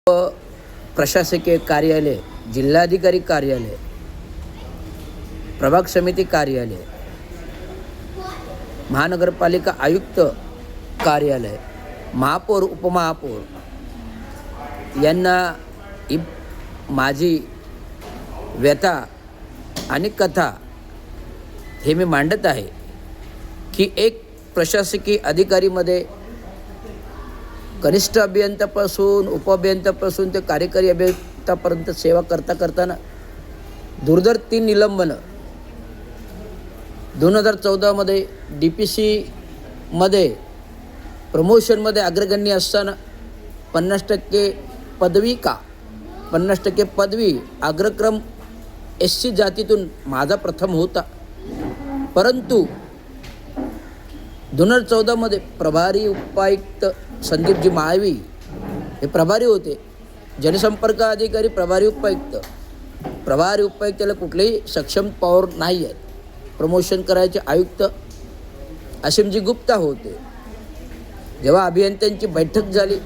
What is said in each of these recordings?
प्रशासकीय कार्यालय, जिल्हाधिकारी कार्यालय, प्रभाग समिती कार्यालय, महानगरपालिका आयुक्त कार्यालय, महापौर, उपमहापौर यांना ही माझी व्यथा आणि कथा हे मी मांडत आहे की एक प्रशासकीय अधिकारीमध्ये कनिष्ठ अभियंत्यापासून उपअभियंत्यापासून ते कार्यकारी अभियंत्यापर्यंत सेवा करताना दुर्धर 3 निलंबनं 2014मध्ये DPCमध्ये प्रमोशनमध्ये अग्रगण्य असताना 50% पदवी 50% पदवी अग्रक्रम SC जातीतून माझा प्रथम होता, परंतु 2014मध्ये प्रभारी उपायुक्त संदीपजी माळवी हे प्रभारी होते, जनसंपर्क अधिकारी प्रभारी उपायुक्ताला कुठलेही सक्षम पॉवर नाही आहेत. प्रमोशन करायचे आयुक्त असीमजी गुप्ता होते. जेव्हा अभियंत्यांची बैठक झाली,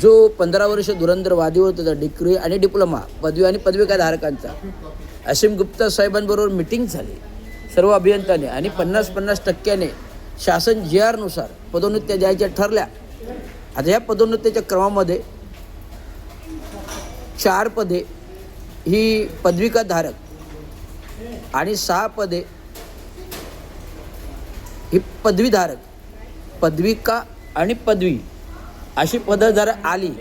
जो 15 वर्ष धुरंधर वादी होता डिग्री आणि डिप्लोमा पदवी आणि पदविकाधारकांचा, असीम गुप्ता साहेबांबरोबर मिटिंग झाली सर्व अभियंत्याने आणि 50% शासन GR नुसार पदोन्नत्या द्यायच्या ठरल्या. आता या पदोन्नतीच्या क्रमामध्ये 4 पदे ही पदविकाधारक आणि 6 पदे ही पदवीधारक, पदविका आणि पदवी अशी पदं जर आली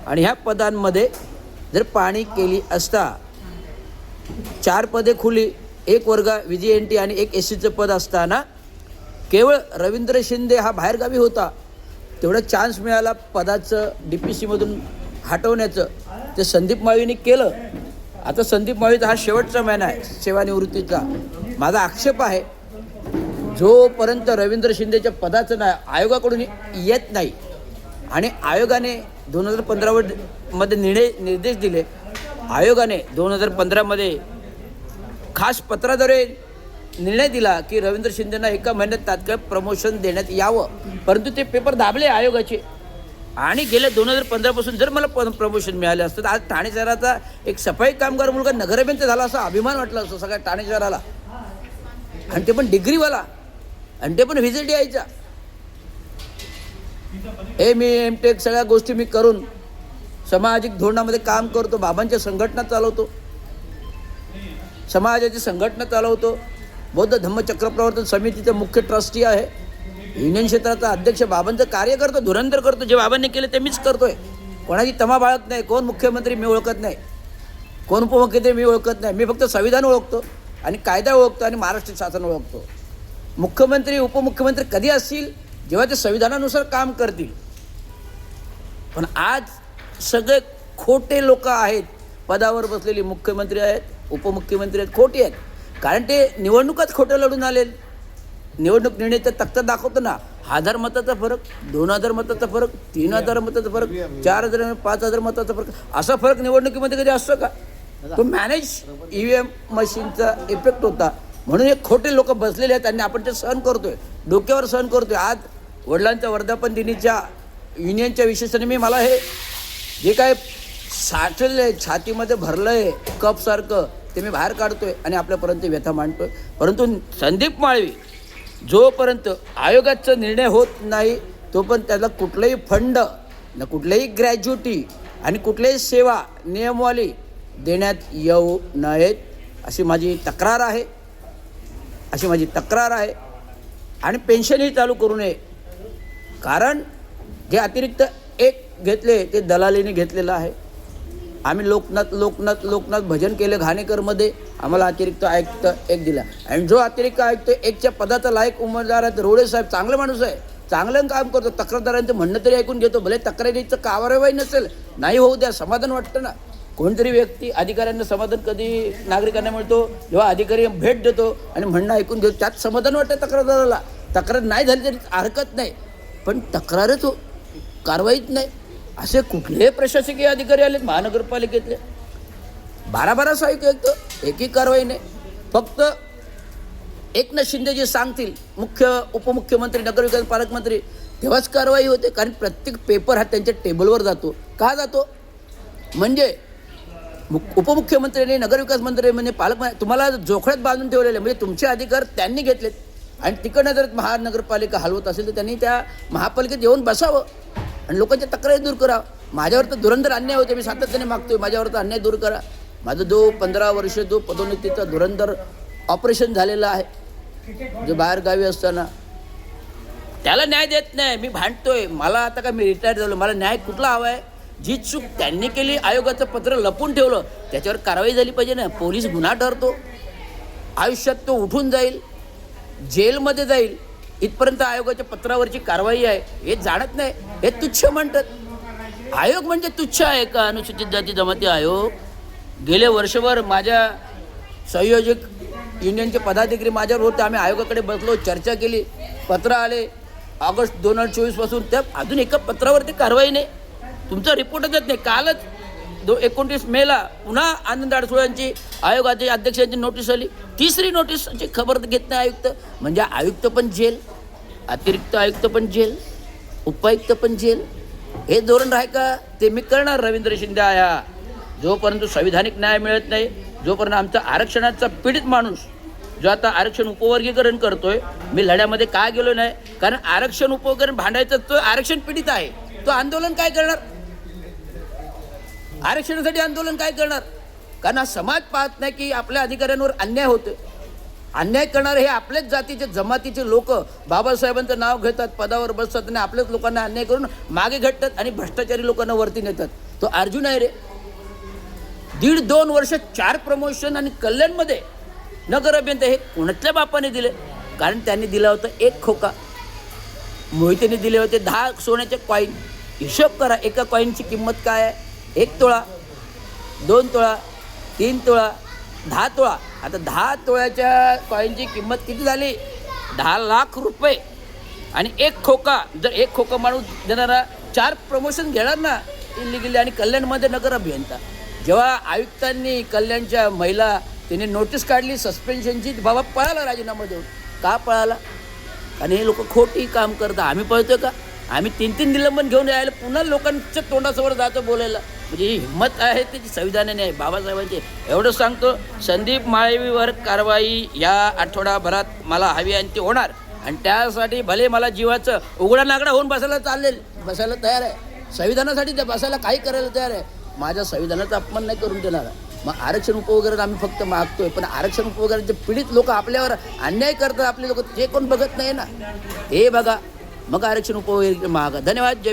आणि ह्या पदांमध्ये जर पाहणी केली असता 4 पदे खुली, 1 वर्ग VGNT आणि 1 SCचं पद असताना केवळ रवींद्र शिंदे हा बाहेरगावी होता, तेवढा चान्स मिळाला पदाचं DPCमधून हटवण्याचं, ते संदीप माळवीने केलं. आता संदीप माळवीचा हा शेवटचा महिना आहे सेवानिवृत्तीचा. माझा आक्षेप आहे, जोपर्यंत रवींद्र शिंदेच्या पदाचं नाही आयोगाकडून येत नाही आणि आयोगाने 2015मध्ये निर्देश दिले, आयोगाने 2015मध्ये खास पत्राद्वारे निर्णय दिला की रवींद्र शिंदेंना 1 महिन्यात तात्काळ प्रमोशन देण्यात यावं, परंतु ते पेपर दाबले आयोगाचे. आणि गेल्या 2015पासून जर मला प्रमोशन मिळालं असतं तर आज ठाणे शहराचा एक सफाई कामगार मुलगा नगराध्यक्ष झाला, असा अभिमान वाटला असतो सगळ्या ठाणे शहराला, आणि ते पण डिग्रीवाला, आणि ते पण VGTIचा. मी MTech सगळ्या गोष्टी मी करून सामाजिक धोरणामध्ये काम करतो, बाबांच्या संघटना चालवतो, समाजाची संघटना चालवतो, बौद्ध धम्मचक्र प्रवर्तन समितीचे मुख्य ट्रस्टी आहे, युनियन क्षेत्राचा अध्यक्ष, बाबांचं कार्य करतो, धुरंधर करतो. जे बाबांनी केले ते मीच करतोय. कोणाची तमा बाळगत नाही. कोण मुख्यमंत्री मी ओळखत नाही, कोण उपमुख्यमंत्री मी ओळखत नाही. मी फक्त संविधान ओळखतो आणि कायदा ओळखतो आणि महाराष्ट्र शासन ओळखतो. मुख्यमंत्री उपमुख्यमंत्री कधी असतील जेव्हा ते संविधानानुसार काम करतील. पण आज सगळे खोटे लोक आहेत, पदावर बसलेली मुख्यमंत्री आहेत, उपमुख्यमंत्री आहेत, खोटे आहेत. कारण ते निवडणुकाच खोटं लढून आले. निवडणूक निर्णयाचा तक्ता दाखवतो ना, 1000 मताचा फरक, 2000 मताचा फरक, 3000 मताचा फरक, 4000 5000 मताचा फरक, असा फरक निवडणुकीमध्ये कधी असतो का? तो मॅनेज EVM मशीनचा इफेक्ट होता. म्हणून हे खोटे लोक बसलेले आहेत आणि आपण ते सहन करतोय, डोक्यावर सहन करतोय. आज वडिलांच्या वर्धापन दिनीच्या युनियनच्या विशेषाने मला हे जे काय साठलं आहे, छातीमध्ये भरलं आहे कपसारखं, ते मी बाहेर काढतोय आणि आपल्यापर्यंत व्यथा मांडतोय. परंतु संदीप माळवी जोपर्यंत आयोगाचा निर्णय होत नाही तोपर्यंत त्याला कुठलंही फंड ना कुठल्याही ग्रॅज्युटी आणि कुठल्याही सेवा नियमवाली देण्यात येऊ नयेत अशी माझी तक्रार आहे. आणि पेन्शनही चालू करू नये, कारण जे अतिरिक्त 1 घेतले ते दलालीने घेतलेलं आहे. आम्ही लोकनाथ भजन केलं घाणेकरमध्ये, आम्हाला अतिरिक्त आयुक्त 1 दिला, आणि जो अतिरिक्त आयुक्त 1च्या पदाचा लायक उमेदवार आहे रोडे साहेब चांगले माणूस आहे, चांगलं काम करतो, तक्रारदारांचं म्हणणं तरी ऐकून घेतो. भले तक्रारीचं कारवाई नसेल, नाही होऊ द्या, समाधान वाटतं ना. कोणतरी व्यक्ती अधिकाऱ्यांना समाधान कधी नागरिकांना मिळतो जेव्हा अधिकारी भेट देतो आणि म्हणणं ऐकून घेतो, त्यात समाधान वाटतं तक्रारदाराला. तक्रार नाही झाली तरी हरकत नाही, पण तक्रारच कारवाईच नाही. असे कुठलेही प्रशासकीय अधिकारी आलेत महानगरपालिकेतले, 12 सहाय्यक आहेत, एकही कारवाई नाही. फक्त एकनाथ शिंदे जे सांगतील, मुख्य उपमुख्यमंत्री, नगरविकास पालकमंत्री, तेव्हाच कारवाई होते. कारण प्रत्येक पेपर हा त्यांच्या टेबलवर जातो. का जातो? म्हणजे उपमुख्यमंत्र्यांनी, नगरविकास मंत्र्यांनी, पालकमंत्री तुम्हाला जोखड्यात बांधून ठेवलेले, म्हणजे तुमचे अधिकार त्यांनी घेतलेत. आणि तिकडनं जर महानगरपालिका हलवत असेल तर त्यांनी त्या महापालिकेत येऊन बसावं आणि लोकांच्या तक्रारी दूर करावं. माझ्यावर तर धुरंधर अन्याय होते, मी सातत्याने मागतोय माझ्यावर तर अन्याय दूर करा. माझं 15 वर्ष पदोन्नतीचा धुरंधर ऑपरेशन झालेलं आहे, जे बाहेरगावी असताना त्याला न्याय देत नाही. मी भांडतोय, मला आता काय मी रिटायर झालो, मला न्याय कुठला हवा आहे? जी चूक त्यांनी केली, आयोगाचं पत्र लपून ठेवलं, त्याच्यावर कारवाई झाली पाहिजे ना. पोलीस गुन्हा ठरतो, आयुष्यात तो उठून जाईल, जेलमध्ये जाईल, इथपर्यंत आयोगाच्या पत्रावरची कारवाई आहे. हे जाणत नाही, हे तुच्छ म्हणतात. आयोग म्हणजे तुच्छ आहे का? अनुसूचित जाती जमाती आयोग. गेले वर्षभर माझ्या संयोजक युनियनचे पदाधिकारी माझ्यावर होते, आम्ही आयोगाकडे बसलो, चर्चा केली, पत्र आले ऑगस्ट 2024 पासून, त्या अजून एका पत्रावरती कारवाई नाही. तुमचा रिपोर्टच येत नाही. कालच 29 मेला पुन्हा आनंद अडसुळ्यांची आयोगाचे अध्यक्षांची नोटीस आली, तिसरी नोटीसची खबर घेत नाही आयुक्त. म्हणजे आयुक्त पण जेल, अतिरिक्त आयुक्त पण जेल, उपायुक्त पण जेल. हे धोरण आहे का? ते मी करणार रवींद्र शिंदे आया. जोपर्यंत संविधानिक न्याय मिळत नाही, जोपर्यंत आमचा आरक्षणाचा पीडित माणूस जो आता आरक्षण उपवर्गीकरण करतोय, मी लढ्यामध्ये काय गेलो नाही, कारण आरक्षण उपवर्गीकरण भांडायचं, तो आरक्षण पीडित आहे, तो आंदोलन काय करणार? आरक्षणासाठी आंदोलन काय करणार? कारण हा समाज पाहत नाही की आपल्या अधिकाऱ्यांवर अन्याय होतो. अन्याय करणारे हे आपल्याच जातीचे जमातीचे लोक बाबासाहेबांचं नाव घेतात, पदावर बसतात आणि आपल्याच लोकांना अन्याय करून मागे घटतात आणि भ्रष्टाचारी लोकांना वरती नेतात. तो अर्जुन आहे रे. 1.5-2 वर्ष 4 प्रमोशन आणि कल्याणमध्ये नगर अभियंता हे कोणाच्या बापाने दिले? कारण त्यांनी दिला होता 1 खोका, मोहितेने दिले होते 10 सोन्याचे कॉईन. हिशोब करा, एका कॉईनची किंमत काय आहे? 1 तोळा, 2 तोळा, 3 तोळा, 10 तोळा. आता 10 तोळ्याच्या कॉईनची किंमत किती झाली? 10 लाख रुपये. आणि 1 खोका, जर 1 खोका माणूस देणारा 4 प्रमोशन घेणार ना इलिगली. आणि कल्याणमध्ये नगर अभियंता, जेव्हा आयुक्तांनी कल्याणच्या महिला त्यांनी नोटीस काढली सस्पेन्शनची, बाबा पळाला राजीनामा देऊन. का पळाला? आणि हे लोक खोटी काम करतात. आम्ही पळतोय का? आम्ही 3-3 निलंबन घेऊन यायला पुन्हा लोकांच्या तोंडासमोर जातो बोलायला. म्हणजे ही हिंमत आहे त्याची संविधानाने आहे बाबासाहेबांची. एवढं सांगतो, संदीप माळवीवर कारवाई या आठवडाभरात मला हवी आणि ती होणार. आणि त्यासाठी भले मला जीवाचं उघडा नागडा होऊन बसायला तयार आहे. संविधानासाठी ते बसायला काही करायला तयार आहे. माझ्या संविधानाचा अपमान नाही करून देणार. मग आरक्षण उपवगैरे आम्ही फक्त मागतोय, पण आरक्षण उपवगैरे पीडित लोक आपल्यावर अन्याय करतात, आपले लोक ते कोण बघत नाही ना. हे बघा, मग आरक्षण उपवगैरे मागा. धन्यवाद. जय